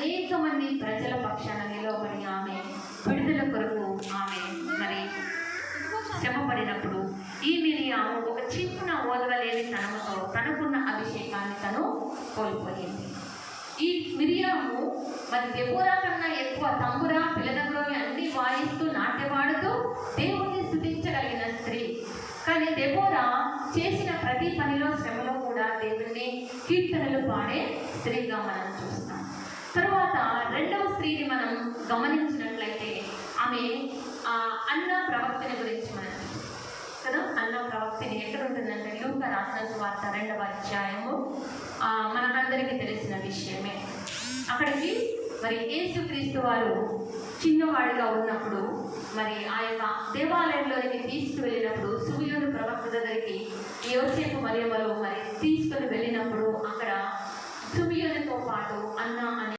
అనేక మంది ప్రజల పక్షాన నిలవబడి ఆమె విడుదల కొరకు ఆమె మరి శ్రమపడినప్పుడు ఈ మిరియాము ఒక చిన్న ఓదవలేని తనముతో తనకున్న అభిషేకాన్ని తను కోల్పోయింది. ఈ మిరియాము మరి దెబోరా కన్నా ఎక్కువ తంబురా పిల్లదగ్లోని అన్ని వాయిస్తూ నాట్య పాడుతూ దేవుణ్ణి స్తుతించగలిగిన స్త్రీ. కానీ దెబోరా చేసిన ప్రతి పనిలో శ్రమలో కూడా దేవుణ్ణి కీర్తనలు పాడే స్త్రీగా మనం చూస్తాం. తరువాత రెండవ స్త్రీని మనం గమనించినట్లయితే ఆమె అన్న ప్రవక్తని గురించి మనం కదా. అన్న ప్రవక్తని ఎక్కడ ఉంటుందంటే లూకా రాసిన సువార్త 2వ అధ్యాయము, మనకందరికీ తెలిసిన విషయమే. అక్కడికి మరి యేసుక్రీస్తు వారు చిన్నవాడిగా ఉన్నప్పుడు మరి ఆ యొక్క దేవాలయంలోనికి తీసుకువెళ్ళినప్పుడు సుమియోను ప్రవక్త దగ్గరికి యోసేపు మరియమ్మలు మరి తీసుకుని వెళ్ళినప్పుడు అక్కడ సుమియోనుతో పాటు అన్న